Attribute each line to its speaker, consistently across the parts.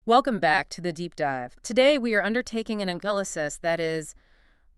Speaker 1: Welcome back to the deep dive. Today we are undertaking an analysis that is,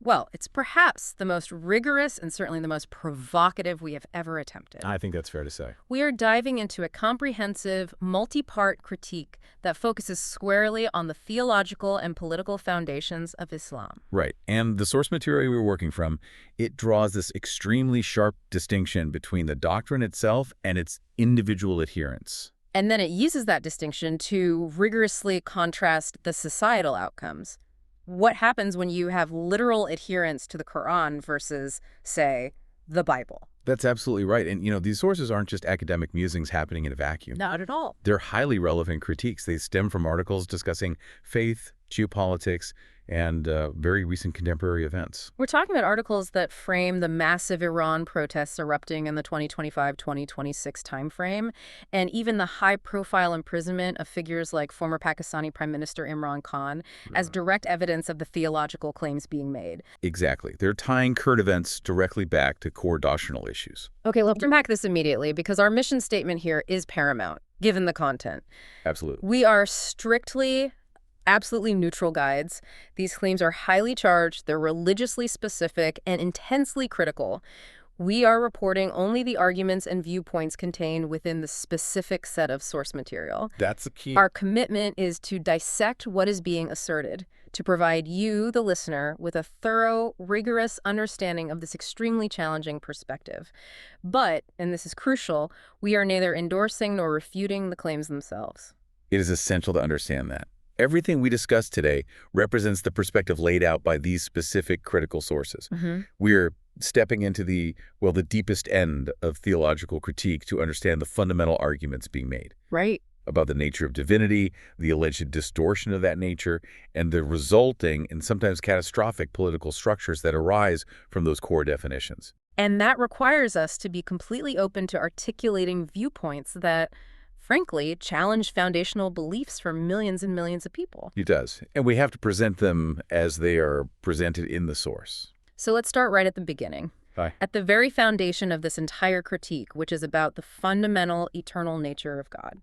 Speaker 1: well, it's perhaps the most rigorous and certainly the most provocative we have ever attempted.
Speaker 2: I think that's fair to say.
Speaker 1: We are diving into a comprehensive, multi-part critique that focuses squarely on the theological and political foundations of Islam.
Speaker 2: Right. And the source material we're working from, it draws this extremely sharp distinction between the doctrine itself and its individual adherents.
Speaker 1: And then it uses that distinction to rigorously contrast the societal outcomes. What happens when you have literal adherence to the Quran versus, say, the Bible?
Speaker 2: That's absolutely right. And, these sources aren't just academic musings happening in a vacuum.
Speaker 1: Not at all.
Speaker 2: They're highly relevant critiques. They stem from articles discussing faith, geopolitics, and very recent contemporary events.
Speaker 1: We're talking about articles that frame the massive Iran protests erupting in the 2025-2026 timeframe, and even the high-profile imprisonment of figures like former Pakistani Prime Minister Imran Khan as direct evidence of the theological claims being made.
Speaker 2: Exactly. They're tying current events directly back to core doctrinal issues.
Speaker 1: Okay, let's unpack this immediately because our mission statement here is paramount, given the content.
Speaker 2: Absolutely.
Speaker 1: We are absolutely neutral guides. These claims are highly charged, they're religiously specific, and intensely critical. We are reporting only the arguments and viewpoints contained within the specific set of source material.
Speaker 2: That's the key.
Speaker 1: Our commitment is to dissect what is being asserted, to provide you, the listener, with a thorough, rigorous understanding of this extremely challenging perspective. But, and this is crucial, we are neither endorsing nor refuting the claims themselves.
Speaker 2: It is essential to understand that. Everything we discussed today represents the perspective laid out by these specific critical sources. We're stepping into the deepest end of theological critique to understand the fundamental arguments being made.
Speaker 1: Right.
Speaker 2: About the nature of divinity, the alleged distortion of that nature, and the resulting and sometimes catastrophic political structures that arise from those core definitions.
Speaker 1: And that requires us to be completely open to articulating viewpoints that, frankly, challenge foundational beliefs for millions and millions of people.
Speaker 2: It does. And we have to present them as they are presented in the source.
Speaker 1: So let's start right at the beginning.
Speaker 2: Hi.
Speaker 1: At the very foundation of this entire critique, which is about the fundamental eternal nature of God.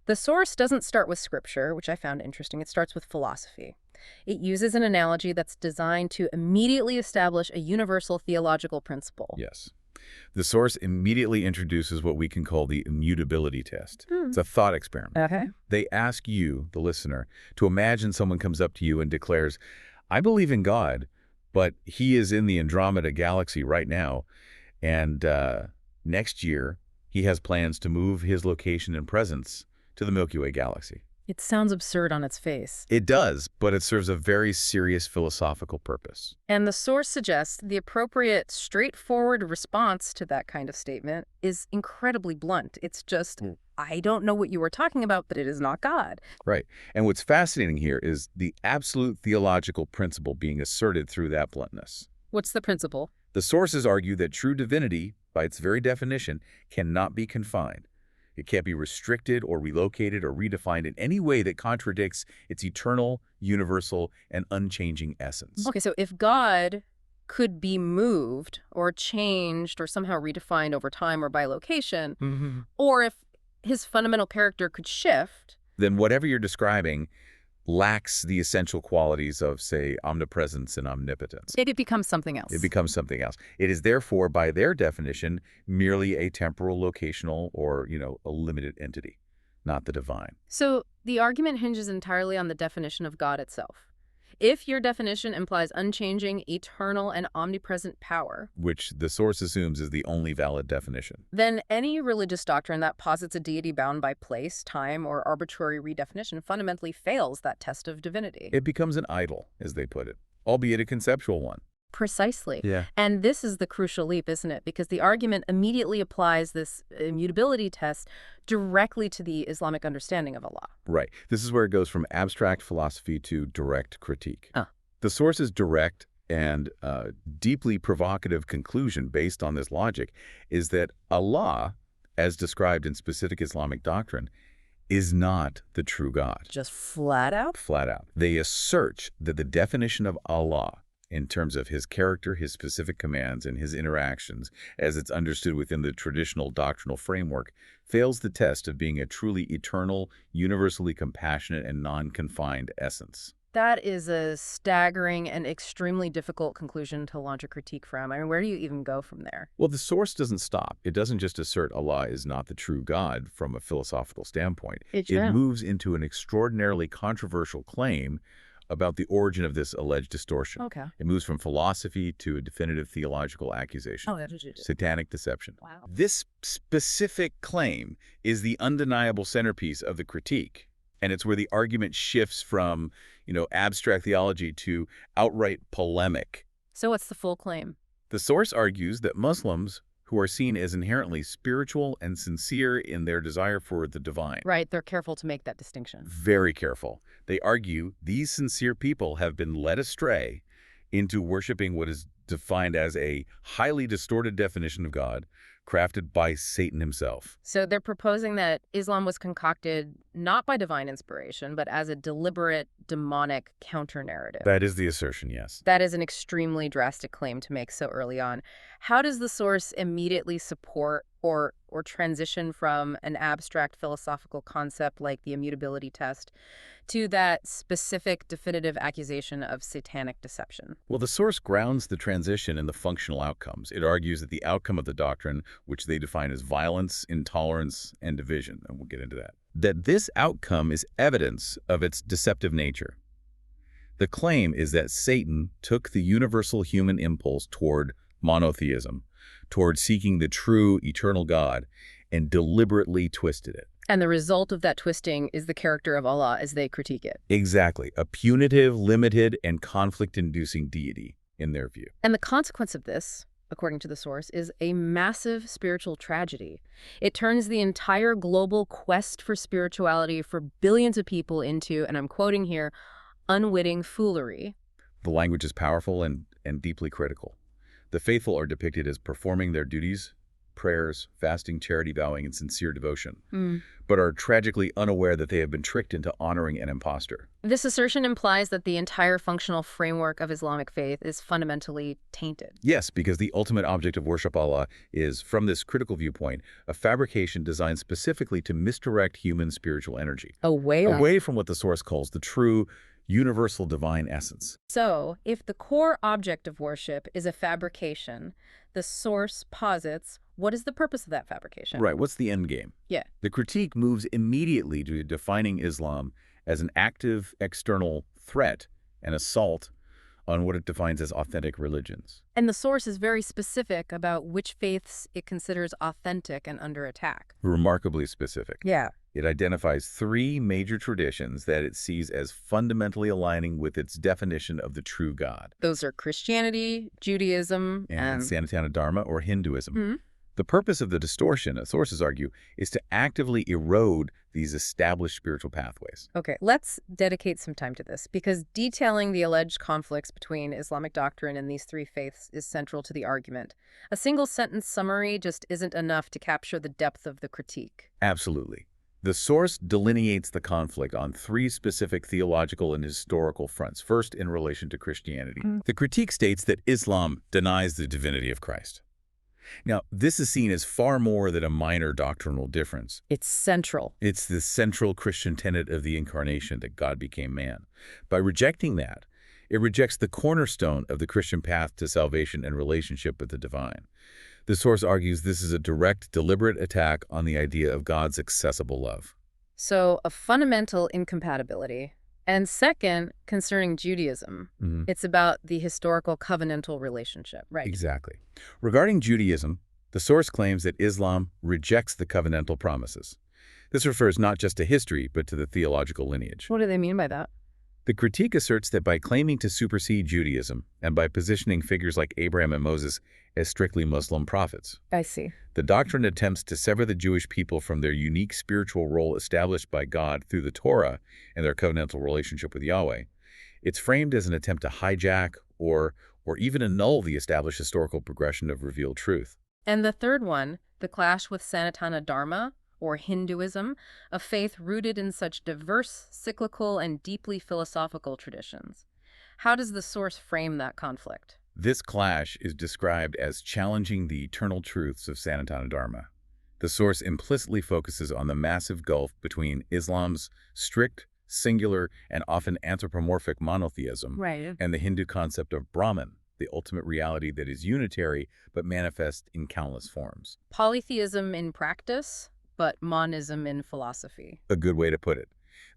Speaker 1: The source doesn't start with scripture, which I found interesting. It starts with philosophy. It uses an analogy that's designed to immediately establish a universal theological principle.
Speaker 2: Yes. The source immediately introduces what we can call the immutability test. It's a thought experiment.
Speaker 1: Okay.
Speaker 2: They ask you, the listener, to imagine someone comes up to you and declares, I believe in God, but he is in the Andromeda galaxy right now, and next year he has plans to move his location and presence to the Milky Way galaxy.
Speaker 1: It sounds absurd on its face.
Speaker 2: It does, but it serves a very serious philosophical purpose.
Speaker 1: And the source suggests the appropriate, straightforward response to that kind of statement is incredibly blunt. It's just, I don't know what you were talking about, but it is not God.
Speaker 2: Right. And what's fascinating here is the absolute theological principle being asserted through that bluntness.
Speaker 1: What's the principle?
Speaker 2: The sources argue that true divinity, by its very definition, cannot be confined. It can't be restricted or relocated or redefined in any way that contradicts its eternal, universal, and unchanging essence.
Speaker 1: Okay, so if God could be moved or changed or somehow redefined over time or by location, or if his fundamental character could shift,
Speaker 2: then whatever you're describing lacks the essential qualities of, say, omnipresence and omnipotence.
Speaker 1: it becomes something else.
Speaker 2: It becomes something else. It is therefore, by their definition, merely a temporal, locational, or, a limited entity, not the divine.
Speaker 1: So the argument hinges entirely on the definition of God itself. If your definition implies unchanging, eternal, and omnipresent power,
Speaker 2: which the source assumes is the only valid definition,
Speaker 1: then any religious doctrine that posits a deity bound by place, time, or arbitrary redefinition fundamentally fails that test of divinity.
Speaker 2: it becomes an idol, as they put it, albeit a conceptual one.
Speaker 1: Precisely.
Speaker 2: Yeah.
Speaker 1: And this is the crucial leap, isn't it? Because the argument immediately applies this immutability test directly to the Islamic understanding of Allah.
Speaker 2: Right. This is where it goes from abstract philosophy to direct critique. The source's direct and deeply provocative conclusion based on this logic is that Allah, as described in specific Islamic doctrine, is not the true God.
Speaker 1: Just flat out?
Speaker 2: Flat out. They assert that the definition of Allah in terms of his character, his specific commands, and his interactions, as it's understood within the traditional doctrinal framework, fails the test of being a truly eternal, universally compassionate, and non-confined essence.
Speaker 1: That is a staggering and extremely difficult conclusion to launch a critique from. I mean, where do you even go from there?
Speaker 2: Well, the source doesn't stop. It doesn't just assert Allah is not the true God from a philosophical standpoint. It moves into an extraordinarily controversial claim about the origin of this alleged distortion.
Speaker 1: Okay.
Speaker 2: It moves from philosophy to a definitive theological accusation.
Speaker 1: Oh, that's what you did.
Speaker 2: Satanic deception.
Speaker 1: Wow.
Speaker 2: This specific claim is the undeniable centerpiece of the critique. And it's where the argument shifts from, abstract theology to outright polemic.
Speaker 1: So what's the full claim?
Speaker 2: The source argues that Muslims, who are seen as inherently spiritual and sincere in their desire for the divine.
Speaker 1: Right, they're careful to make that distinction.
Speaker 2: Very careful. They argue these sincere people have been led astray into worshiping what is defined as a highly distorted definition of God, crafted by Satan himself.
Speaker 1: So they're proposing that Islam was concocted not by divine inspiration, but as a deliberate demonic counter-narrative.
Speaker 2: That is the assertion, yes.
Speaker 1: That is an extremely drastic claim to make so early on. How does the source immediately support or transition from an abstract philosophical concept like the immutability test to that specific definitive accusation of satanic deception?
Speaker 2: Well, the source grounds the transition in the functional outcomes. It argues that the outcome of the doctrine, which they define as violence, intolerance, and division, and we'll get into that this outcome is evidence of its deceptive nature. The claim is that Satan took the universal human impulse toward monotheism, toward seeking the true, eternal God, and deliberately twisted it.
Speaker 1: And the result of that twisting is the character of Allah as they critique it.
Speaker 2: Exactly. A punitive, limited, and conflict-inducing deity, in their view.
Speaker 1: And the consequence of this, according to the source, is a massive spiritual tragedy. It turns the entire global quest for spirituality for billions of people into, and I'm quoting here, unwitting foolery.
Speaker 2: The language is powerful and deeply critical. The faithful are depicted as performing their duties, prayers, fasting, charity, vowing, and sincere devotion, but are tragically unaware that they have been tricked into honoring an impostor.
Speaker 1: This assertion implies that the entire functional framework of Islamic faith is fundamentally tainted.
Speaker 2: Yes, because the ultimate object of worship Allah is, from this critical viewpoint, a fabrication designed specifically to misdirect human spiritual energy. Away from what the source calls the true, universal divine essence.
Speaker 1: So, if the core object of worship is a fabrication, the source posits, what is the purpose of that fabrication?
Speaker 2: Right, what's the end game?
Speaker 1: Yeah.
Speaker 2: The critique moves immediately to defining Islam as an active external threat and assault on what it defines as authentic religions.
Speaker 1: And the source is very specific about which faiths it considers authentic and under attack.
Speaker 2: Remarkably specific.
Speaker 1: Yeah.
Speaker 2: It identifies three major traditions that it sees as fundamentally aligning with its definition of the true God.
Speaker 1: Those are Christianity, Judaism,
Speaker 2: and Sanatana Dharma, or Hinduism.
Speaker 1: Mm-hmm.
Speaker 2: The purpose of the distortion, as sources argue, is to actively erode these established spiritual pathways.
Speaker 1: Okay, let's dedicate some time to this, because detailing the alleged conflicts between Islamic doctrine and these three faiths is central to the argument. A single-sentence summary just isn't enough to capture the depth of the critique.
Speaker 2: Absolutely. The source delineates the conflict on three specific theological and historical fronts. First, in relation to Christianity. The critique states that Islam denies the divinity of Christ. Now, this is seen as far more than a minor doctrinal difference.
Speaker 1: It's central.
Speaker 2: It's the central Christian tenet of the incarnation, that God became man. By rejecting that, it rejects the cornerstone of the Christian path to salvation and relationship with the divine. The source argues this is a direct, deliberate attack on the idea of God's accessible love.
Speaker 1: So, a fundamental incompatibility. And second, concerning Judaism, it's about the historical covenantal relationship, right?
Speaker 2: Exactly. Regarding Judaism, the source claims that Islam rejects the covenantal promises. This refers not just to history, but to the theological lineage.
Speaker 1: What do they mean by that?
Speaker 2: The critique asserts that by claiming to supersede Judaism, and by positioning figures like Abraham and Moses as strictly Muslim prophets,
Speaker 1: I see.
Speaker 2: the doctrine attempts to sever the Jewish people from their unique spiritual role established by God through the Torah and their covenantal relationship with Yahweh. It's framed as an attempt to hijack or even annul the established historical progression of revealed truth.
Speaker 1: And the third one, the clash with Sanatana Dharma, or Hinduism, a faith rooted in such diverse, cyclical, and deeply philosophical traditions. How does the source frame that conflict?
Speaker 2: This clash is described as challenging the eternal truths of Sanatana Dharma. The source implicitly focuses on the massive gulf between Islam's strict, singular, and often anthropomorphic monotheism
Speaker 1: Right.
Speaker 2: and the Hindu concept of Brahman, the ultimate reality that is unitary but manifest in countless forms.
Speaker 1: Polytheism in practice, but monism in philosophy.
Speaker 2: A good way to put it.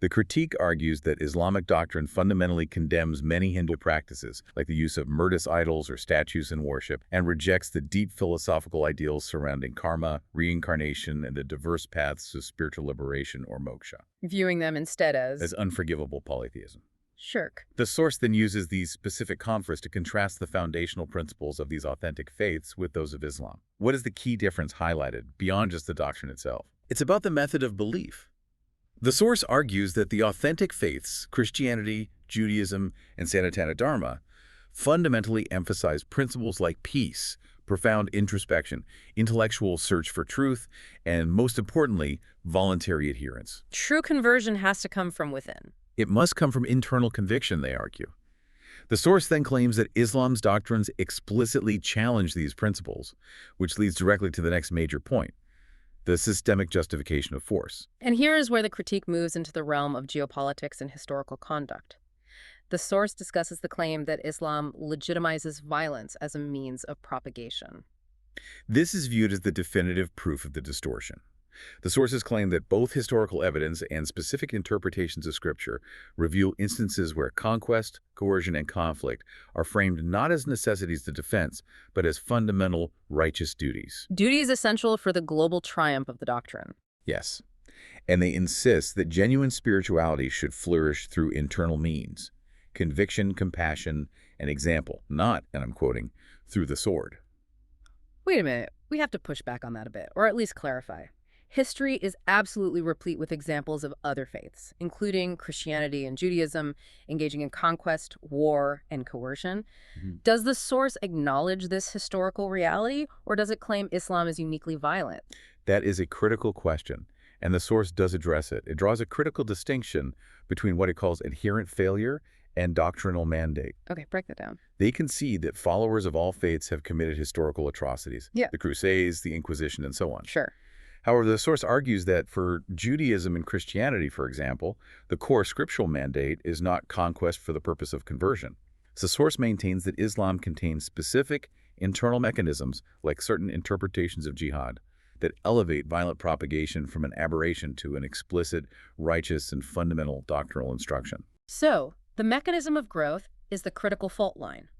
Speaker 2: The critique argues that Islamic doctrine fundamentally condemns many Hindu practices, like the use of murderous idols or statues in worship, and rejects the deep philosophical ideals surrounding karma, reincarnation, and the diverse paths to spiritual liberation or moksha,
Speaker 1: Viewing them instead
Speaker 2: as unforgivable polytheism.
Speaker 1: shirk.
Speaker 2: The source then uses these specific conflicts to contrast the foundational principles of these authentic faiths with those of Islam. What is the key difference highlighted beyond just the doctrine itself? It's about the method of belief. The source argues that the authentic faiths, Christianity, Judaism, and Sanatana Dharma, fundamentally emphasize principles like peace, profound introspection, intellectual search for truth, and most importantly, voluntary adherence.
Speaker 1: True conversion has to come from within.
Speaker 2: It must come from internal conviction, they argue. The source then claims that Islam's doctrines explicitly challenge these principles, which leads directly to the next major point: the systemic justification of force.
Speaker 1: And here is where the critique moves into the realm of geopolitics and historical conduct. The source discusses the claim that Islam legitimizes violence as a means of propagation.
Speaker 2: This is viewed as the definitive proof of the distortion. The sources claim that both historical evidence and specific interpretations of Scripture reveal instances where conquest, coercion, and conflict are framed not as necessities to defense, but as fundamental righteous duties.
Speaker 1: Duty is essential for the global triumph of the doctrine.
Speaker 2: Yes. And they insist that genuine spirituality should flourish through internal means: conviction, compassion, and example, not, and I'm quoting, through the sword.
Speaker 1: Wait a minute, we have to push back on that a bit, or at least clarify. History is absolutely replete with examples of other faiths, including Christianity and Judaism, engaging in conquest, war, and coercion. Does the source acknowledge this historical reality, or does it claim Islam is uniquely violent?
Speaker 2: That is a critical question, and the source does address it. It draws a critical distinction between what it calls adherent failure and doctrinal mandate.
Speaker 1: Okay, break that down.
Speaker 2: They concede that followers of all faiths have committed historical atrocities,
Speaker 1: Yeah.
Speaker 2: the Crusades, the Inquisition, and so on.
Speaker 1: Sure.
Speaker 2: However, the source argues that for Judaism and Christianity, for example, the core scriptural mandate is not conquest for the purpose of conversion. The source maintains that Islam contains specific internal mechanisms, like certain interpretations of jihad, that elevate violent propagation from an aberration to an explicit, righteous, and fundamental doctrinal instruction.
Speaker 1: So, the mechanism of growth is the critical fault line.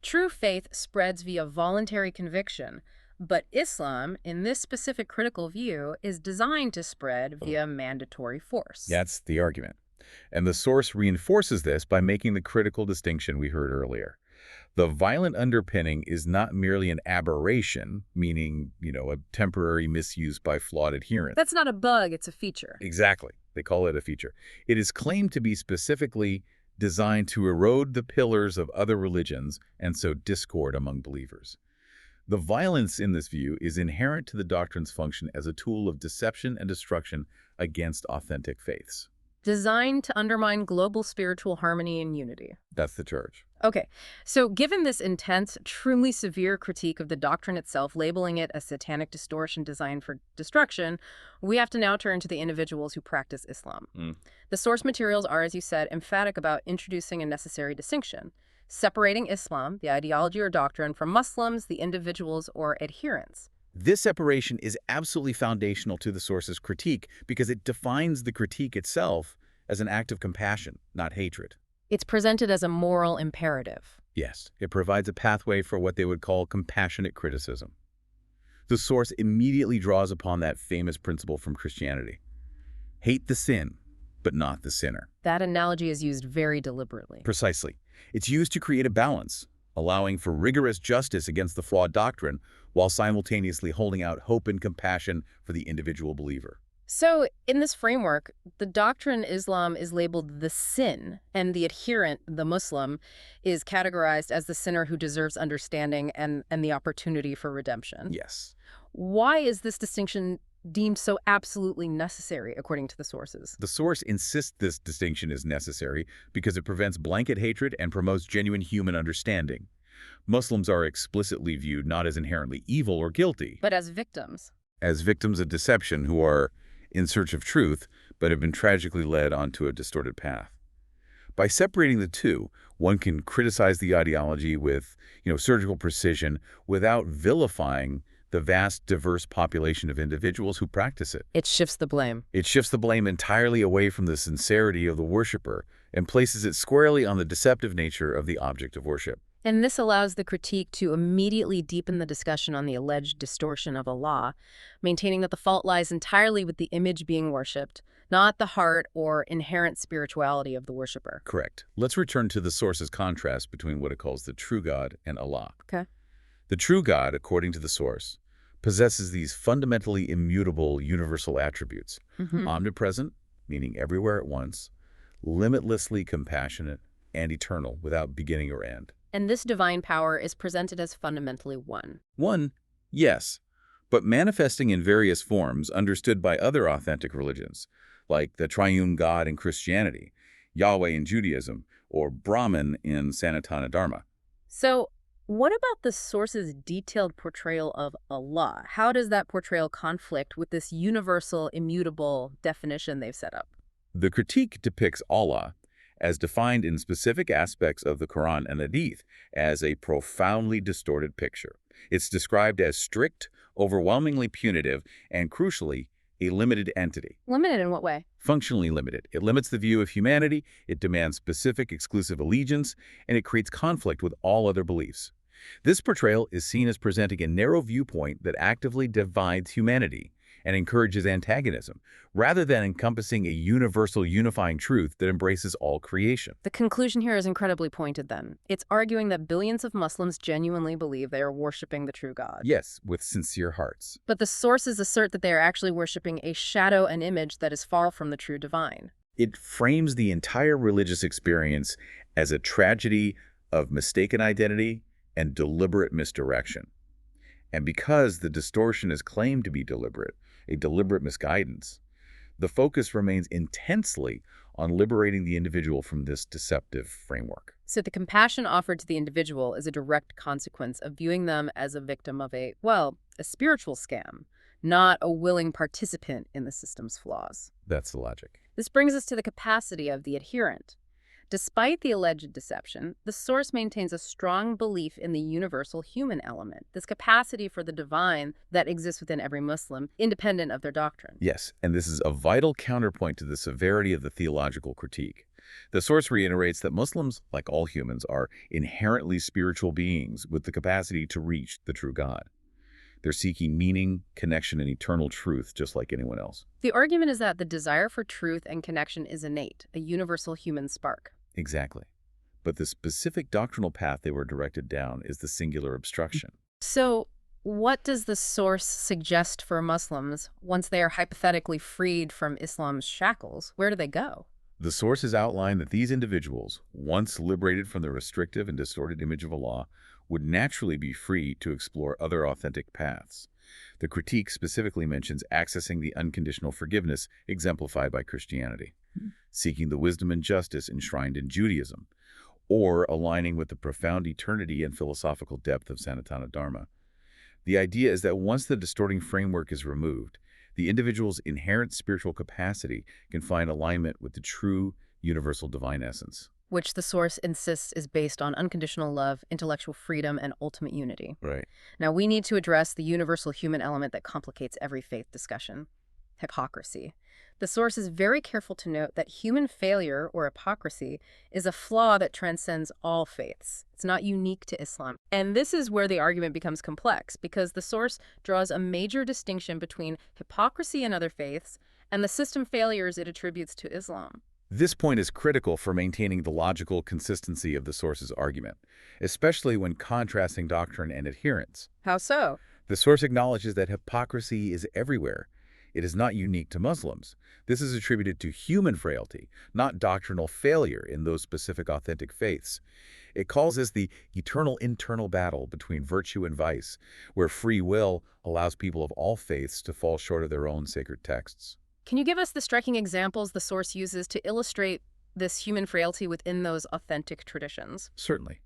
Speaker 1: True faith spreads via voluntary conviction, but Islam, in this specific critical view, is designed to spread via mandatory force.
Speaker 2: That's the argument. And the source reinforces this by making the critical distinction we heard earlier. The violent underpinning is not merely an aberration, meaning, a temporary misuse by flawed adherents.
Speaker 1: That's not a bug, it's a feature.
Speaker 2: Exactly. They call it a feature. It is claimed to be specifically designed to erode the pillars of other religions and sow discord among believers. The violence in this view is inherent to the doctrine's function as a tool of deception and destruction against authentic faiths.
Speaker 1: Designed to undermine global spiritual harmony and unity.
Speaker 2: That's the charge.
Speaker 1: Okay, so given this intense, truly severe critique of the doctrine itself, labeling it a satanic distortion designed for destruction, we have to now turn to the individuals who practice Islam. The source materials are, as you said, emphatic about introducing a necessary distinction, separating Islam, the ideology or doctrine, from Muslims, the individuals or adherents.
Speaker 2: This separation is absolutely foundational to the source's critique because it defines the critique itself as an act of compassion, not hatred.
Speaker 1: It's presented as a moral imperative.
Speaker 2: Yes, it provides a pathway for what they would call compassionate criticism. The source immediately draws upon that famous principle from Christianity: hate the sin, but not the sinner.
Speaker 1: That analogy is used very deliberately.
Speaker 2: Precisely. It's used to create a balance, allowing for rigorous justice against the flawed doctrine while simultaneously holding out hope and compassion for the individual believer.
Speaker 1: So, in this framework, the doctrine Islam is labeled the sin, and the adherent, the Muslim, is categorized as the sinner who deserves understanding and the opportunity for redemption.
Speaker 2: Yes.
Speaker 1: Why is this distinction deemed so absolutely necessary, according to the sources?
Speaker 2: The source insists this distinction is necessary because it prevents blanket hatred and promotes genuine human understanding. Muslims are explicitly viewed not as inherently evil or guilty,
Speaker 1: But as victims.
Speaker 2: as victims of deception who are in search of truth but have been tragically led onto a distorted path. By separating the two, one can criticize the ideology with, surgical precision without vilifying the vast, diverse population of individuals who practice it.
Speaker 1: It shifts the blame.
Speaker 2: It shifts the blame entirely away from the sincerity of the worshiper and places it squarely on the deceptive nature of the object of worship.
Speaker 1: And this allows the critique to immediately deepen the discussion on the alleged distortion of Allah, maintaining that the fault lies entirely with the image being worshipped, not the heart or inherent spirituality of the worshiper.
Speaker 2: Correct. Let's return to the source's contrast between what it calls the true God and Allah.
Speaker 1: Okay.
Speaker 2: The true God, according to the source, possesses these fundamentally immutable universal attributes. Omnipresent, meaning everywhere at once, limitlessly compassionate, and eternal, without beginning or end.
Speaker 1: And this divine power is presented as fundamentally one.
Speaker 2: One, yes, but manifesting in various forms understood by other authentic religions, like the triune God in Christianity, Yahweh in Judaism, or Brahman in Sanatana Dharma.
Speaker 1: So, what about the source's detailed portrayal of Allah? How does that portrayal conflict with this universal, immutable definition they've set up?
Speaker 2: The critique depicts Allah as defined in specific aspects of the Quran and Hadith as a profoundly distorted picture. It's described as strict, overwhelmingly punitive, and crucially, a limited entity.
Speaker 1: Limited in what way?
Speaker 2: Functionally limited. It limits the view of humanity, it demands specific exclusive allegiance, and it creates conflict with all other beliefs. This portrayal is seen as presenting a narrow viewpoint that actively divides humanity and encourages antagonism, rather than encompassing a universal unifying truth that embraces all creation.
Speaker 1: The conclusion here is incredibly pointed then. It's arguing that billions of Muslims genuinely believe they are worshiping the true God.
Speaker 2: Yes, with sincere hearts.
Speaker 1: But the sources assert that they are actually worshiping a shadow and image that is far from the true divine.
Speaker 2: It frames the entire religious experience as a tragedy of mistaken identity and deliberate misdirection. And because the distortion is claimed to be deliberate, a deliberate misguidance, the focus remains intensely on liberating the individual from this deceptive framework.
Speaker 1: So the compassion offered to the individual is a direct consequence of viewing them as a victim of a spiritual scam, not a willing participant in the system's flaws.
Speaker 2: That's the logic.
Speaker 1: This brings us to the capacity of the adherent. Despite the alleged deception, the source maintains a strong belief in the universal human element, this capacity for the divine that exists within every Muslim, independent of their doctrine.
Speaker 2: Yes, and this is a vital counterpoint to the severity of the theological critique. The source reiterates that Muslims, like all humans, are inherently spiritual beings with the capacity to reach the true God. They're seeking meaning, connection, and eternal truth just like anyone else.
Speaker 1: The argument is that the desire for truth and connection is innate, a universal human spark.
Speaker 2: Exactly. But the specific doctrinal path they were directed down is the singular obstruction.
Speaker 1: So, what does the source suggest for Muslims once they are hypothetically freed from Islam's shackles? Where do they go?
Speaker 2: The sources outline that these individuals, once liberated from the restrictive and distorted image of Allah, would naturally be free to explore other authentic paths. The critique specifically mentions accessing the unconditional forgiveness exemplified by Christianity, seeking the wisdom and justice enshrined in Judaism, or aligning with the profound eternity and philosophical depth of Sanatana Dharma. The idea is that once the distorting framework is removed, the individual's inherent spiritual capacity can find alignment with the true universal divine essence.
Speaker 1: Which the source insists is based on unconditional love, intellectual freedom, and ultimate unity.
Speaker 2: Right.
Speaker 1: Now, we need to address the universal human element that complicates every faith discussion: hypocrisy. The source is very careful to note that human failure, or hypocrisy, is a flaw that transcends all faiths. It's not unique to Islam. And this is where the argument becomes complex, because the source draws a major distinction between hypocrisy in other faiths and the system failures it attributes to Islam.
Speaker 2: This point is critical for maintaining the logical consistency of the source's argument, especially when contrasting doctrine and adherence.
Speaker 1: How so?
Speaker 2: The source acknowledges that hypocrisy is everywhere. It is not unique to Muslims. This is attributed to human frailty, not doctrinal failure in those specific authentic faiths. It calls this the eternal internal battle between virtue and vice, where free will allows people of all faiths to fall short of their own sacred texts.
Speaker 1: Can you give us the striking examples the source uses to illustrate this human frailty within those authentic traditions?
Speaker 2: Certainly.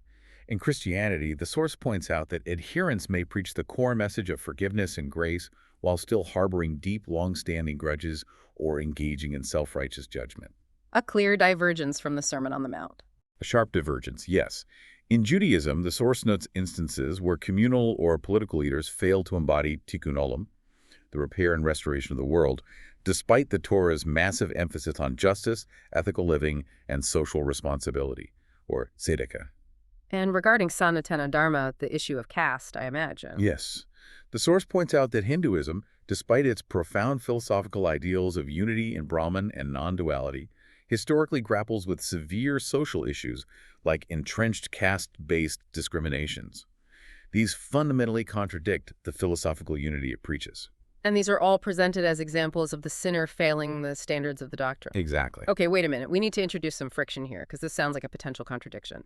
Speaker 2: In Christianity, the source points out that adherents may preach the core message of forgiveness and grace while still harboring deep, long-standing grudges or engaging in self-righteous judgment.
Speaker 1: A clear divergence from the Sermon on the Mount.
Speaker 2: A sharp divergence, yes. In Judaism, the source notes instances where communal or political leaders fail to embody tikkun olam, the repair and restoration of the world, despite the Torah's massive emphasis on justice, ethical living, and social responsibility, or tzedakah.
Speaker 1: And regarding Sanatana Dharma, the issue of caste, I imagine.
Speaker 2: Yes. The source points out that Hinduism, despite its profound philosophical ideals of unity in Brahman and non-duality, historically grapples with severe social issues like entrenched caste-based discriminations. These fundamentally contradict the philosophical unity it preaches.
Speaker 1: And these are all presented as examples of the sinner failing the standards of the doctrine.
Speaker 2: Exactly.
Speaker 1: Okay, wait a minute. We need to introduce some friction here, because this sounds like a potential contradiction.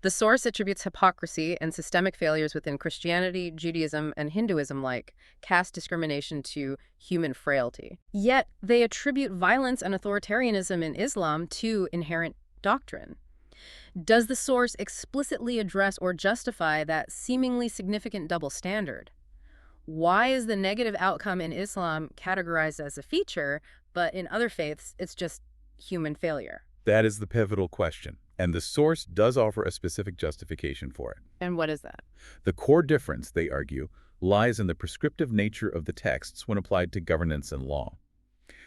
Speaker 1: The source attributes hypocrisy and systemic failures within Christianity, Judaism, and Hinduism, like caste discrimination, to human frailty. Yet, they attribute violence and authoritarianism in Islam to inherent doctrine. Does the source explicitly address or justify that seemingly significant double standard? Why is the negative outcome in Islam categorized as a feature, but in other faiths, it's just human failure?
Speaker 2: That is the pivotal question, and the source does offer a specific justification for it.
Speaker 1: And what is that?
Speaker 2: The core difference, they argue, lies in the prescriptive nature of the texts when applied to governance and law.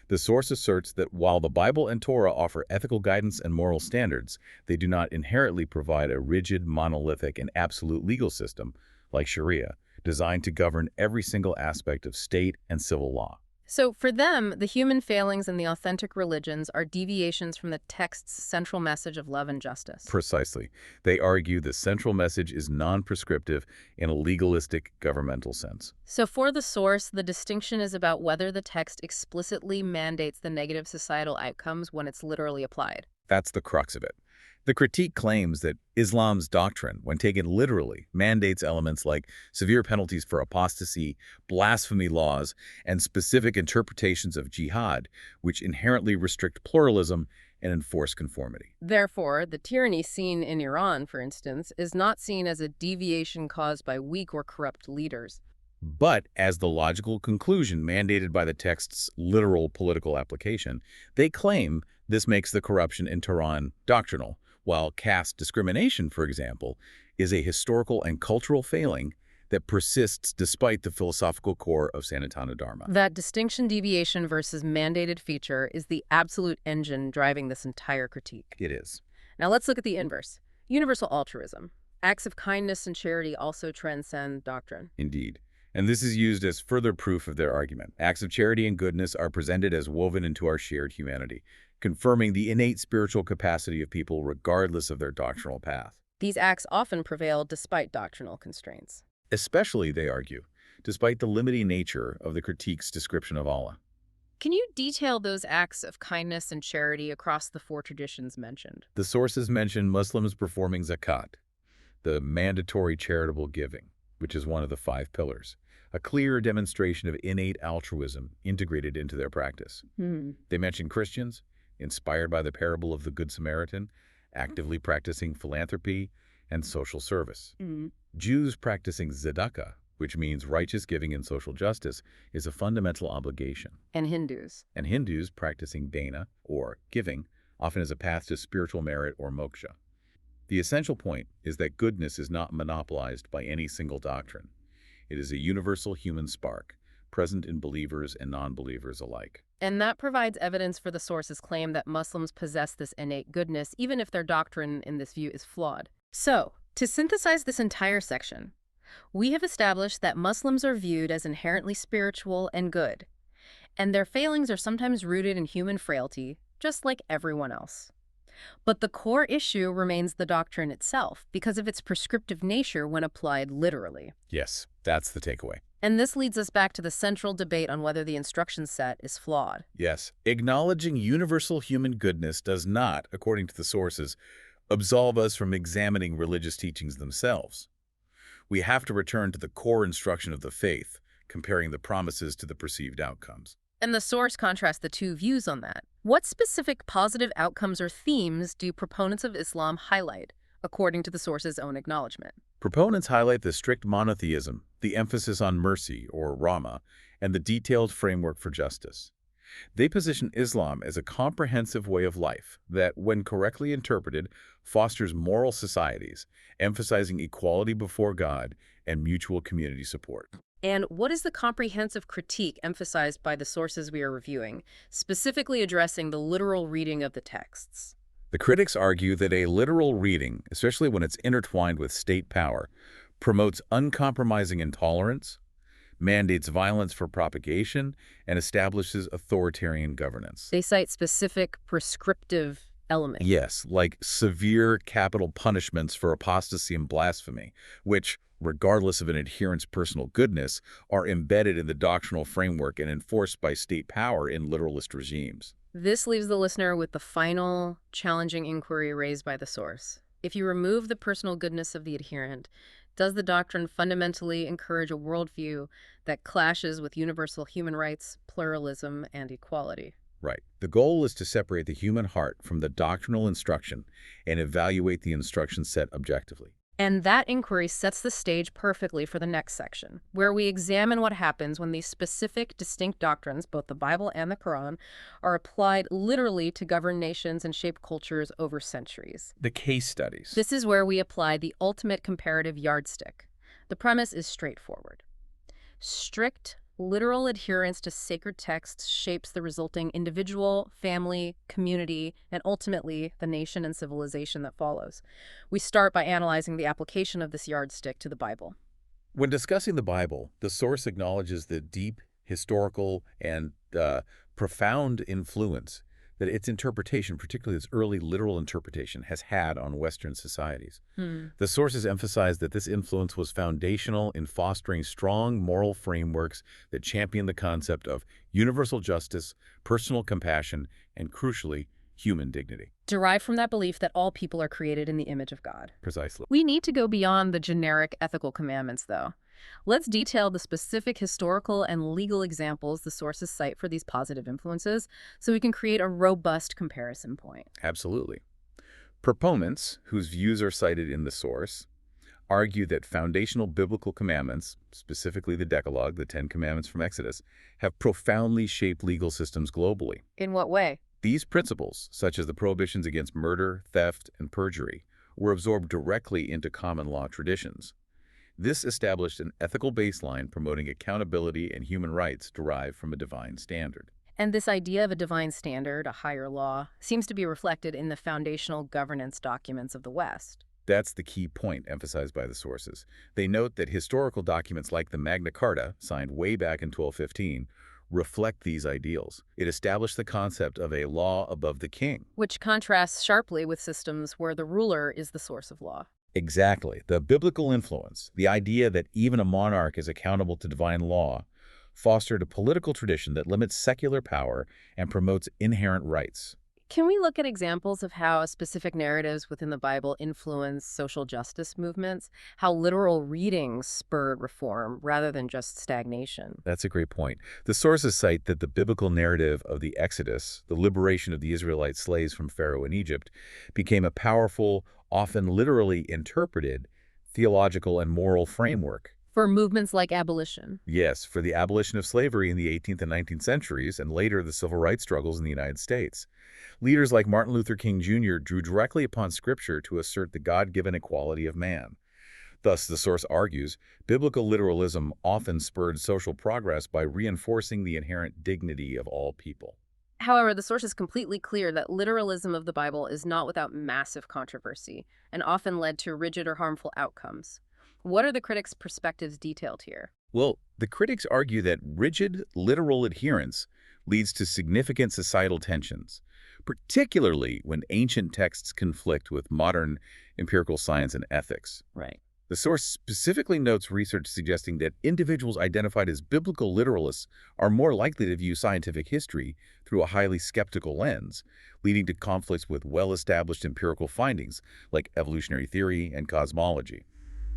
Speaker 2: The source asserts that while the Bible and Torah offer ethical guidance and moral standards, they do not inherently provide a rigid, monolithic, and absolute legal system, like Sharia, designed to govern every single aspect of state and civil law.
Speaker 1: So for them, the human failings in the authentic religions are deviations from the text's central message of love and justice.
Speaker 2: Precisely. They argue the central message is non-prescriptive in a legalistic governmental sense.
Speaker 1: So for the source, the distinction is about whether the text explicitly mandates the negative societal outcomes when it's literally applied.
Speaker 2: That's the crux of it. The critique claims that Islam's doctrine, when taken literally, mandates elements like severe penalties for apostasy, blasphemy laws, and specific interpretations of jihad, which inherently restrict pluralism and enforce conformity.
Speaker 1: Therefore, the tyranny seen in Iran, for instance, is not seen as a deviation caused by weak or corrupt leaders,
Speaker 2: but as the logical conclusion mandated by the text's literal political application. They claim this makes the corruption in Tehran doctrinal, while caste discrimination, for example, is a historical and cultural failing that persists despite the philosophical core of Sanatana Dharma.
Speaker 1: That distinction deviation versus mandated feature is the absolute engine driving this entire critique.
Speaker 2: It is.
Speaker 1: Now let's look at the inverse. Universal altruism. Acts of kindness and charity also transcend doctrine.
Speaker 2: Indeed. And this is used as further proof of their argument. Acts of charity and goodness are presented as woven into our shared humanity, confirming the innate spiritual capacity of people regardless of their doctrinal path.
Speaker 1: These acts often prevail despite doctrinal constraints.
Speaker 2: Especially, they argue, despite the limiting nature of the critique's description of Allah.
Speaker 1: Can you detail those acts of kindness and charity across the four traditions mentioned?
Speaker 2: The sources mention Muslims performing zakat, the mandatory charitable giving, which is one of the 5 pillars, a clear demonstration of innate altruism integrated into their practice. They mention Christians, inspired by the parable of the Good Samaritan, actively practicing philanthropy and social service. Jews practicing tzedakah, which means righteous giving and social justice, is a fundamental obligation.
Speaker 1: And Hindus.
Speaker 2: And Hindus practicing dana, or giving, often as a path to spiritual merit or moksha. The essential point is that goodness is not monopolized by any single doctrine. It is a universal human spark, present in believers and non-believers alike.
Speaker 1: And that provides evidence for the source's claim that Muslims possess this innate goodness, even if their doctrine in this view is flawed. So, to synthesize this entire section, we have established that Muslims are viewed as inherently spiritual and good, and their failings are sometimes rooted in human frailty, just like everyone else. But the core issue remains the doctrine itself, because of its prescriptive nature when applied literally.
Speaker 2: Yes, that's the takeaway.
Speaker 1: And this leads us back to the central debate on whether the instruction set is flawed.
Speaker 2: Yes, acknowledging universal human goodness does not, according to the sources, absolve us from examining religious teachings themselves. We have to return to the core instruction of the faith, comparing the promises to the perceived outcomes.
Speaker 1: And the source contrasts the two views on that. What specific positive outcomes or themes do proponents of Islam highlight, according to the source's own acknowledgement?
Speaker 2: Proponents highlight the strict monotheism, the emphasis on mercy, or Rahma, and the detailed framework for justice. They position Islam as a comprehensive way of life that, when correctly interpreted, fosters moral societies, emphasizing equality before God and mutual community support.
Speaker 1: And what is the comprehensive critique emphasized by the sources we are reviewing, specifically addressing the literal reading of the texts?
Speaker 2: The critics argue that a literal reading, especially when it's intertwined with state power, promotes uncompromising intolerance, mandates violence for propagation, and establishes authoritarian governance.
Speaker 1: They cite specific prescriptive elements.
Speaker 2: Yes, like severe capital punishments for apostasy and blasphemy, which, regardless of an adherent's personal goodness, are embedded in the doctrinal framework and enforced by state power in literalist regimes.
Speaker 1: This leaves the listener with the final, challenging inquiry raised by the source. If you remove the personal goodness of the adherent, does the doctrine fundamentally encourage a worldview that clashes with universal human rights, pluralism, and equality?
Speaker 2: Right. The goal is to separate the human heart from the doctrinal instruction and evaluate the instruction set objectively.
Speaker 1: And that inquiry sets the stage perfectly for the next section, where we examine what happens when these specific, distinct doctrines, both the Bible and the Quran, are applied literally to govern nations and shape cultures over centuries.
Speaker 2: The case studies.
Speaker 1: This is where we apply the ultimate comparative yardstick. The premise is straightforward. Strict, literal adherence to sacred texts shapes the resulting individual, family, community, and ultimately the nation and civilization that follows. We start by analyzing the application of this yardstick to the Bible.
Speaker 2: When discussing the Bible, the source acknowledges the deep, historical, and profound influence that its interpretation, particularly its early literal interpretation, has had on Western societies. The sources emphasize that this influence was foundational in fostering strong moral frameworks that champion the concept of universal justice, personal compassion, and crucially, human dignity.
Speaker 1: Derived from that belief that all people are created in the image of God.
Speaker 2: Precisely.
Speaker 1: We need to go beyond the generic ethical commandments, though. Let's detail the specific historical and legal examples the sources cite for these positive influences so we can create a robust comparison point.
Speaker 2: Absolutely. Proponents, whose views are cited in the source, argue that foundational biblical commandments, specifically the Decalogue, the Ten Commandments from Exodus, have profoundly shaped legal systems globally.
Speaker 1: In what way?
Speaker 2: These principles, such as the prohibitions against murder, theft, and perjury, were absorbed directly into common law traditions. This established an ethical baseline promoting accountability and human rights derived from a divine standard.
Speaker 1: And this idea of a divine standard, a higher law, seems to be reflected in the foundational governance documents of the West.
Speaker 2: That's the key point emphasized by the sources. They note that historical documents like the Magna Carta, signed way back in 1215, reflect these ideals. It established the concept of a law above the king.
Speaker 1: Which contrasts sharply with systems where the ruler is the source of law.
Speaker 2: Exactly. The biblical influence, the idea that even a monarch is accountable to divine law, fostered a political tradition that limits secular power and promotes inherent rights.
Speaker 1: Can we look at examples of how specific narratives within the Bible influence social justice movements? How literal readings spurred reform rather than just stagnation?
Speaker 2: That's a great point. The sources cite that the biblical narrative of the Exodus, the liberation of the Israelite slaves from Pharaoh in Egypt, became a powerful, often literally interpreted, theological and moral framework.
Speaker 1: For movements like abolition.
Speaker 2: Yes, for the abolition of slavery in the 18th and 19th centuries, and later the civil rights struggles in the United States. Leaders like Martin Luther King Jr. drew directly upon Scripture to assert the God-given equality of man. Thus, the source argues, biblical literalism often spurred social progress by reinforcing the inherent dignity of all people.
Speaker 1: However, the source is completely clear that literalism of the Bible is not without massive controversy and often led to rigid or harmful outcomes. What are the critics' perspectives detailed here?
Speaker 2: Well, the critics argue that rigid, literal adherence leads to significant societal tensions, particularly when ancient texts conflict with modern empirical science and ethics.
Speaker 1: Right.
Speaker 2: The source specifically notes research suggesting that individuals identified as biblical literalists are more likely to view scientific history through a highly skeptical lens, leading to conflicts with well-established empirical findings like evolutionary theory and cosmology.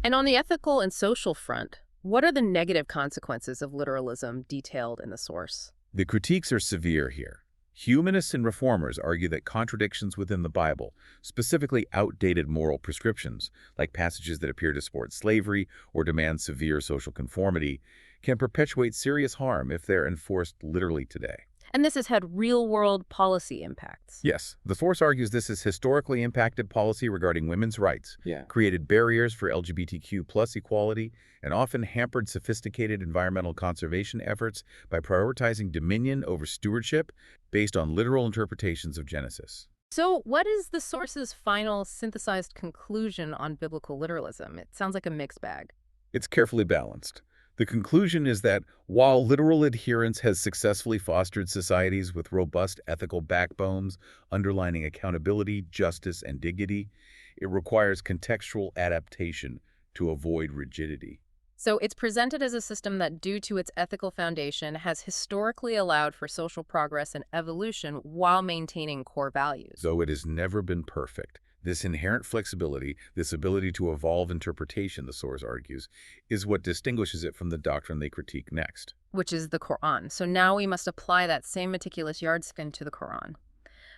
Speaker 1: And on the ethical and social front, what are the negative consequences of literalism detailed in the source?
Speaker 2: The critiques are severe here. Humanists and reformers argue that contradictions within the Bible, specifically outdated moral prescriptions, like passages that appear to support slavery or demand severe social conformity, can perpetuate serious harm if they're enforced literally today.
Speaker 1: And this has had real-world policy impacts.
Speaker 2: Yes, the source argues this has historically impacted policy regarding women's rights, created barriers for LGBTQ+ equality, and often hampered sophisticated environmental conservation efforts by prioritizing dominion over stewardship based on literal interpretations of Genesis.
Speaker 1: So what is the source's final synthesized conclusion on biblical literalism? It sounds like a mixed bag.
Speaker 2: It's carefully balanced. The conclusion is that while literal adherence has successfully fostered societies with robust ethical backbones underlining accountability, justice, and dignity, it requires contextual adaptation to avoid rigidity.
Speaker 1: So it's presented as a system that, due to its ethical foundation, has historically allowed for social progress and evolution while maintaining core values.
Speaker 2: Though it has never been perfect, this inherent flexibility, this ability to evolve interpretation, the source argues, is what distinguishes it from the doctrine they critique next.
Speaker 1: Which is the Quran. So now we must apply that same meticulous yardstick to the Quran.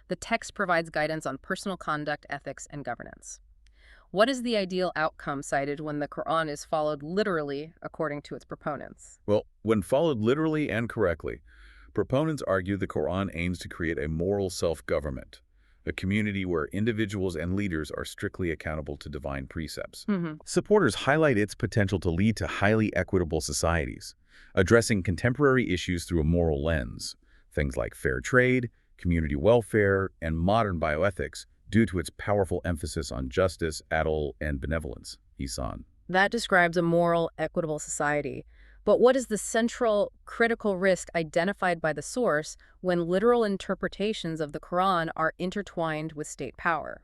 Speaker 1: The text provides guidance on personal conduct, ethics, and governance. What is the ideal outcome cited when the Quran is followed literally according to its proponents?
Speaker 2: Well, when followed literally and correctly, proponents argue the Quran aims to create a moral self-government, a community where individuals and leaders are strictly accountable to divine precepts. Supporters highlight its potential to lead to highly equitable societies, addressing contemporary issues through a moral lens, things like fair trade, community welfare, and modern bioethics, due to its powerful emphasis on justice, adl, and benevolence, ihsan.
Speaker 1: That describes a moral, equitable society. But what is the central, critical risk identified by the source when literal interpretations of the Quran are intertwined with state power?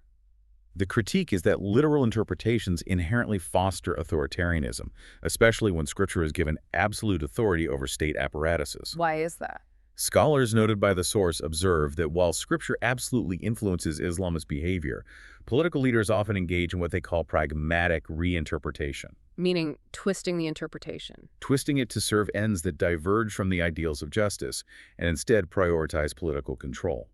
Speaker 2: The critique is that literal interpretations inherently foster authoritarianism, especially when Scripture is given absolute authority over state apparatuses.
Speaker 1: Why is that?
Speaker 2: Scholars noted by the source observe that while Scripture absolutely influences Islamist behavior, political leaders often engage in what they call pragmatic reinterpretation.
Speaker 1: Meaning twisting the interpretation.
Speaker 2: Twisting it to serve ends that diverge from the ideals of justice and instead prioritize political control.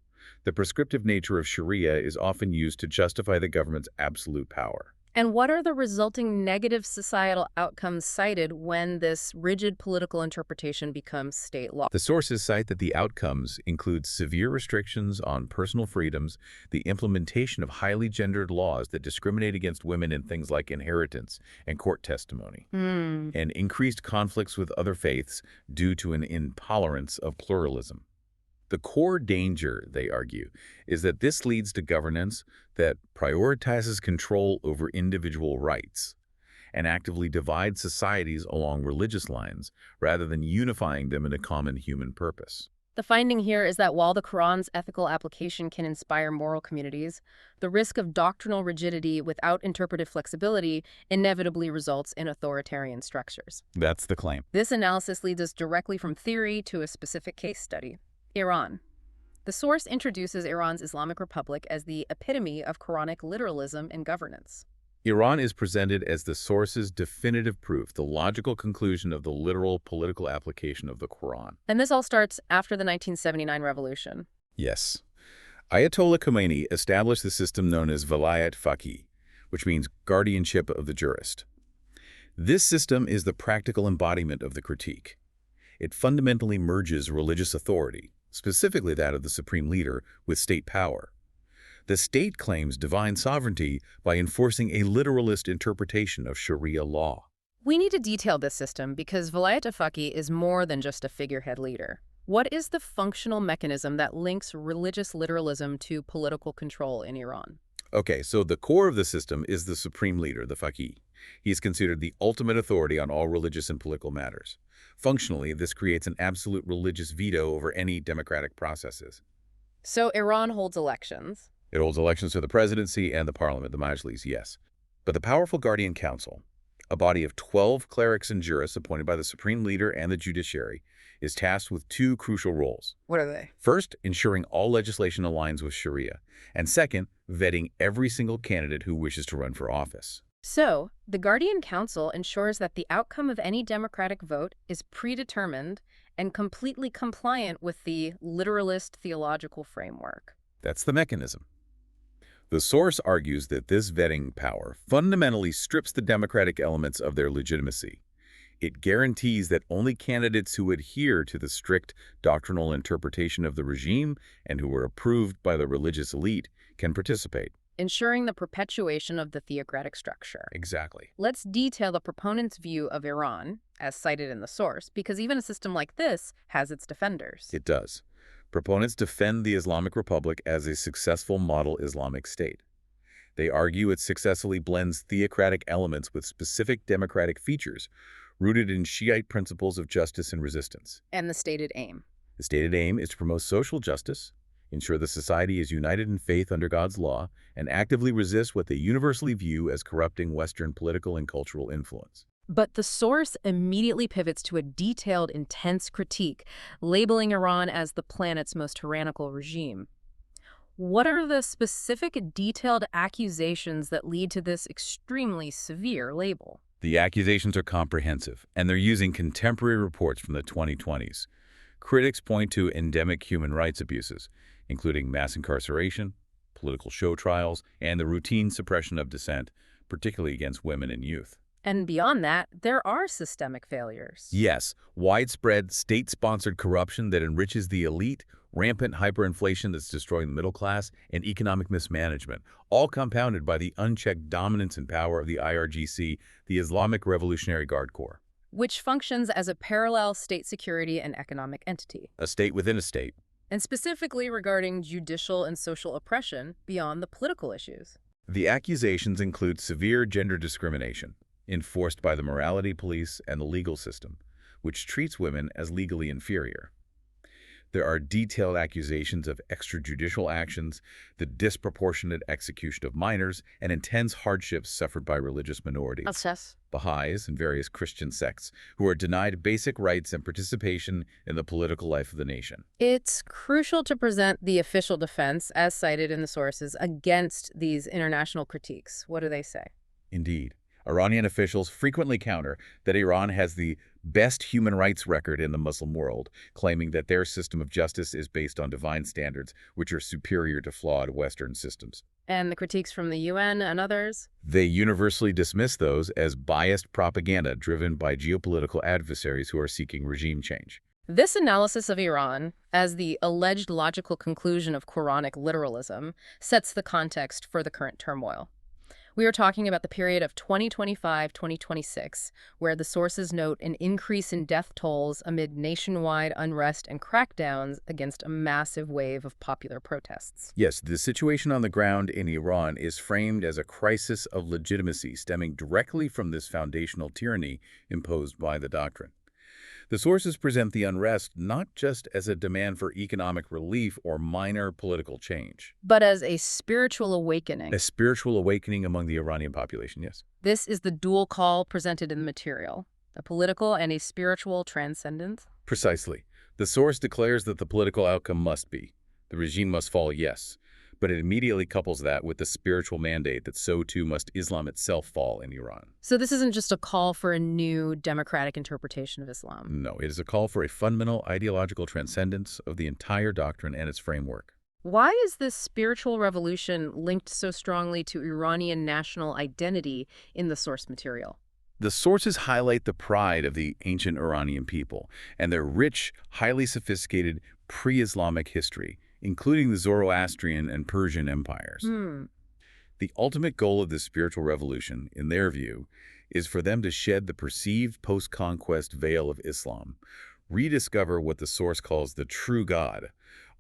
Speaker 2: The prescriptive nature of Sharia is often used to justify the government's absolute power.
Speaker 1: And what are the resulting negative societal outcomes cited when this rigid political interpretation becomes state law?
Speaker 2: The sources cite that the outcomes include severe restrictions on personal freedoms, the implementation of highly gendered laws that discriminate against women in things like inheritance and court testimony, and increased conflicts with other faiths due to an intolerance of pluralism. The core danger, they argue, is that this leads to governance that prioritizes control over individual rights and actively divides societies along religious lines rather than unifying them in a common human purpose.
Speaker 1: The finding here is that while the Quran's ethical application can inspire moral communities, the risk of doctrinal rigidity without interpretive flexibility inevitably results in authoritarian structures.
Speaker 2: That's the claim.
Speaker 1: This analysis leads us directly from theory to a specific case study. Iran. The source introduces Iran's Islamic Republic as the epitome of Quranic literalism in governance.
Speaker 2: Iran is presented as the source's definitive proof, the logical conclusion of the literal political application of the Quran.
Speaker 1: And this all starts after the 1979 revolution.
Speaker 2: Yes. Ayatollah Khomeini established the system known as Vilayat Faqih, which means guardianship of the jurist. This system is the practical embodiment of the critique. It fundamentally merges religious authority, specifically that of the supreme leader, with state power. The state claims divine sovereignty by enforcing a literalist interpretation of Sharia law.
Speaker 1: We need to detail this system because Vilayat Faqih is more than just a figurehead leader. What is the functional mechanism that links religious literalism to political control in Iran?
Speaker 2: Okay, so the core of the system is the supreme leader, the faqih. He is considered the ultimate authority on all religious and political matters. Functionally, this creates an absolute religious veto over any democratic processes.
Speaker 1: So Iran holds elections.
Speaker 2: It holds elections to the presidency and the parliament, the majlis, yes. But the powerful guardian council, A body of 12 clerics and jurists appointed by the supreme leader and the judiciary is tasked with two crucial roles.
Speaker 1: What are they?
Speaker 2: First, ensuring all legislation aligns with Sharia, and second, vetting every single candidate who wishes to run for office.
Speaker 1: So, the Guardian Council ensures that the outcome of any democratic vote is predetermined and completely compliant with the literalist theological framework.
Speaker 2: That's the mechanism. The source argues that this vetting power fundamentally strips the democratic elements of their legitimacy. It guarantees that only candidates who adhere to the strict doctrinal interpretation of the regime and who are approved by the religious elite can participate.
Speaker 1: Ensuring the perpetuation of the theocratic structure.
Speaker 2: Exactly.
Speaker 1: Let's detail the proponent's view of Iran, as cited in the source, because even a system like this has its defenders.
Speaker 2: It does. Proponents defend the Islamic Republic as a successful model Islamic state. They argue it successfully blends theocratic elements with specific democratic features, rooted in Shiite principles of justice and resistance.
Speaker 1: And the stated aim.
Speaker 2: The stated aim is to promote social justice, ensure the society is united in faith under God's law, and actively resist what they universally view as corrupting Western political and cultural influence.
Speaker 1: But the source immediately pivots to a detailed, intense critique, labeling Iran as the planet's most tyrannical regime. What are the specific, detailed accusations that lead to this extremely severe label?
Speaker 2: The accusations are comprehensive, and they're using contemporary reports from the 2020s. Critics point to endemic human rights abuses, including mass incarceration, political show trials, and the routine suppression of dissent, particularly against women and youth.
Speaker 1: And beyond that, there are systemic failures.
Speaker 2: Yes, widespread state-sponsored corruption that enriches the elite, rampant hyperinflation that's destroying the middle class, and economic mismanagement, all compounded by the unchecked dominance and power of the IRGC, the Islamic Revolutionary Guard Corps.
Speaker 1: Which functions as a parallel state security and economic entity.
Speaker 2: A state within a state.
Speaker 1: And specifically regarding judicial and social oppression beyond the political issues.
Speaker 2: The accusations include severe gender discrimination, enforced by the morality police and the legal system, which treats women as legally inferior. There are detailed accusations of extrajudicial actions, the disproportionate execution of minors, and intense hardships suffered by religious minorities, Baha'is and various Christian sects, who are denied basic rights and participation in the political life of the nation.
Speaker 1: It's crucial to present the official defense, as cited in the sources, against these international critiques. What do they say?
Speaker 2: Indeed. Iranian officials frequently counter that Iran has the best human rights record in the Muslim world, claiming that their system of justice is based on divine standards, which are superior to flawed Western systems.
Speaker 1: And the critiques from the UN and others?
Speaker 2: They universally dismiss those as biased propaganda driven by geopolitical adversaries who are seeking regime change.
Speaker 1: This analysis of Iran, as the alleged logical conclusion of Quranic literalism, sets the context for the current turmoil. We are talking about the period of 2025-2026, where the sources note an increase in death tolls amid nationwide unrest and crackdowns against a massive wave of popular protests.
Speaker 2: Yes, the situation on the ground in Iran is framed as a crisis of legitimacy stemming directly from this foundational tyranny imposed by the doctrine. The sources present the unrest not just as a demand for economic relief or minor political change,
Speaker 1: but as a spiritual awakening.
Speaker 2: a spiritual awakening among the Iranian population, yes.
Speaker 1: This is the dual call presented in the material, a political and a spiritual transcendence.
Speaker 2: Precisely. The source declares that the political outcome must be. The regime must fall, yes. But it immediately couples that with the spiritual mandate that so too must Islam itself fall in Iran.
Speaker 1: So this isn't just a call for a new democratic interpretation of Islam.
Speaker 2: No, it is a call for a fundamental ideological transcendence of the entire doctrine and its framework.
Speaker 1: Why is this spiritual revolution linked so strongly to Iranian national identity in the source material?
Speaker 2: The sources highlight the pride of the ancient Iranian people and their rich, highly sophisticated pre-Islamic history, including the Zoroastrian and Persian empires. The ultimate goal of this spiritual revolution, in their view, is for them to shed the perceived post-conquest veil of Islam, rediscover what the source calls the true God,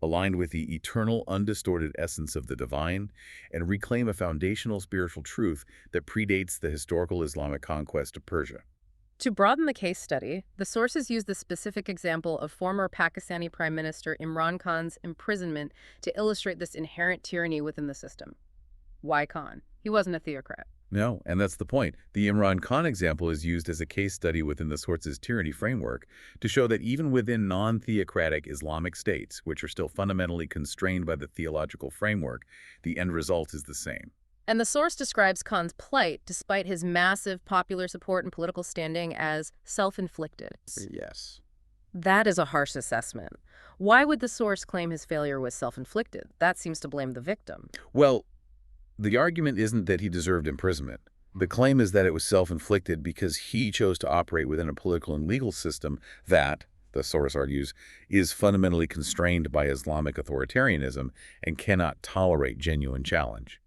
Speaker 2: aligned with the eternal, undistorted essence of the divine, and reclaim a foundational spiritual truth that predates the historical Islamic conquest of Persia.
Speaker 1: To broaden the case study, the sources use the specific example of former Pakistani Prime Minister Imran Khan's imprisonment to illustrate this inherent tyranny within the system. Why Khan? He wasn't a theocrat.
Speaker 2: No, and that's the point. The Imran Khan example is used as a case study within the source's tyranny framework to show that even within non-theocratic Islamic states, which are still fundamentally constrained by the theological framework, the end result is the same.
Speaker 1: And the source describes Khan's plight, despite his massive popular support and political standing, as self-inflicted.
Speaker 2: Yes.
Speaker 1: That is a harsh assessment. Why would the source claim his failure was self-inflicted? That seems to blame the victim.
Speaker 2: Well, the argument isn't that he deserved imprisonment. The claim is that it was self-inflicted because he chose to operate within a political and legal system that, the source argues, is fundamentally constrained by Islamic authoritarianism and cannot tolerate genuine challenge.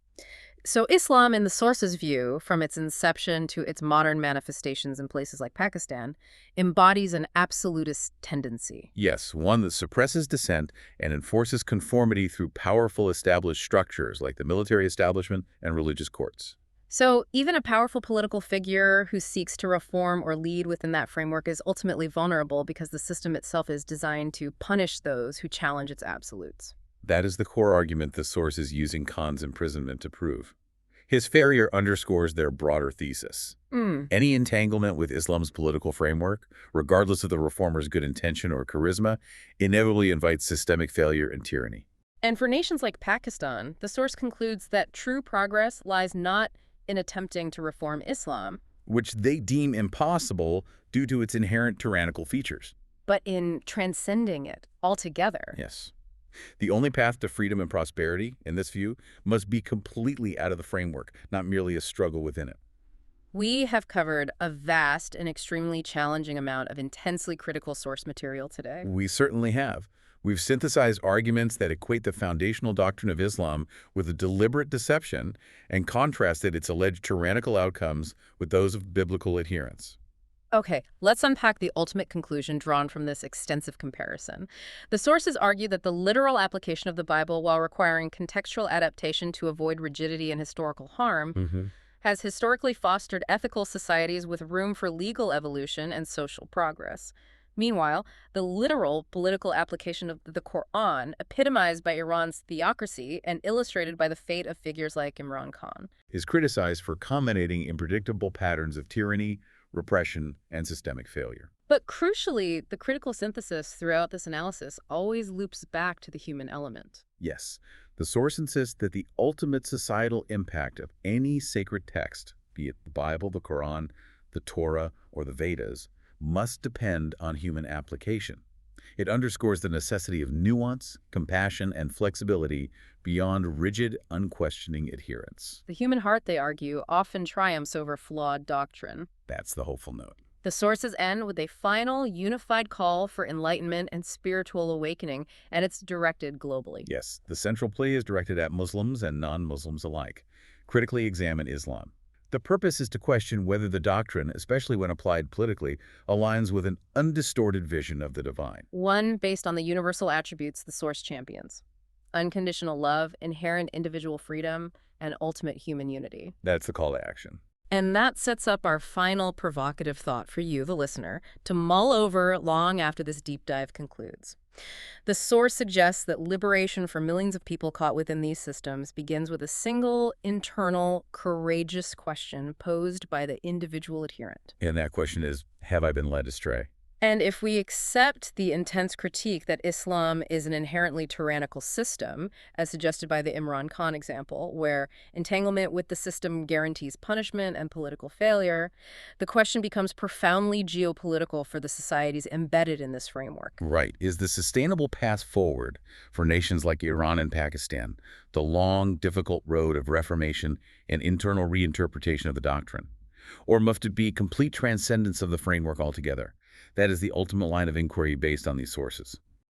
Speaker 1: So Islam, in the source's view, from its inception to its modern manifestations in places like Pakistan, embodies an absolutist tendency.
Speaker 2: Yes, one that suppresses dissent and enforces conformity through powerful established structures like the military establishment and religious courts.
Speaker 1: So even a powerful political figure who seeks to reform or lead within that framework is ultimately vulnerable because the system itself is designed to punish those who challenge its absolutes.
Speaker 2: That is the core argument the source is using Khan's imprisonment to prove. His failure underscores their broader thesis. Any entanglement with Islam's political framework, regardless of the reformer's good intention or charisma, inevitably invites systemic failure and tyranny.
Speaker 1: And for nations like Pakistan, the source concludes that true progress lies not in attempting to reform Islam,
Speaker 2: which they deem impossible due to its inherent tyrannical features.
Speaker 1: but in transcending it altogether.
Speaker 2: Yes. The only path to freedom and prosperity, in this view, must be completely out of the framework, not merely a struggle within it.
Speaker 1: We have covered a vast and extremely challenging amount of intensely critical source material today.
Speaker 2: We certainly have. We've synthesized arguments that equate the foundational doctrine of Islam with a deliberate deception and contrasted its alleged tyrannical outcomes with those of biblical adherence.
Speaker 1: Okay, let's unpack the ultimate conclusion drawn from this extensive comparison. The sources argue that the literal application of the Bible, while requiring contextual adaptation to avoid rigidity and historical harm, has historically fostered ethical societies with room for legal evolution and social progress. Meanwhile, the literal political application of the Quran, epitomized by Iran's theocracy and illustrated by the fate of figures like Imran Khan,
Speaker 2: is criticized for culminating in predictable patterns of tyranny, repression, and systemic failure.
Speaker 1: But crucially, the critical synthesis throughout this analysis always loops back to the human element.
Speaker 2: Yes, the source insists that the ultimate societal impact of any sacred text, be it the Bible, the Quran, the Torah, or the Vedas, must depend on human application. It underscores the necessity of nuance, compassion, and flexibility beyond rigid, unquestioning adherence.
Speaker 1: The human heart, they argue, often triumphs over flawed doctrine.
Speaker 2: That's the hopeful note.
Speaker 1: The sources end with a final, unified call for enlightenment and spiritual awakening, and it's directed globally.
Speaker 2: Yes, the central plea is directed at Muslims and non-Muslims alike. Critically examine Islam. The purpose is to question whether the doctrine, especially when applied politically, aligns with an undistorted vision of the divine.
Speaker 1: One based on the universal attributes the source champions: unconditional love, inherent individual freedom, and ultimate human unity.
Speaker 2: That's the call to action.
Speaker 1: And that sets up our final provocative thought for you, the listener, to mull over long after this deep dive concludes. The source suggests that liberation for millions of people caught within these systems begins with a single, internal, courageous question posed by the individual adherent.
Speaker 2: And that question is, have I been led astray?
Speaker 1: And if we accept the intense critique that Islam is an inherently tyrannical system, as suggested by the Imran Khan example, where entanglement with the system guarantees punishment and political failure, the question becomes profoundly geopolitical for the societies embedded in this framework.
Speaker 2: Right. Is the sustainable path forward for nations like Iran and Pakistan the long, difficult road of reformation and internal reinterpretation of the doctrine? Or must it be complete transcendence of the framework altogether? That is the ultimate line of inquiry based on these sources.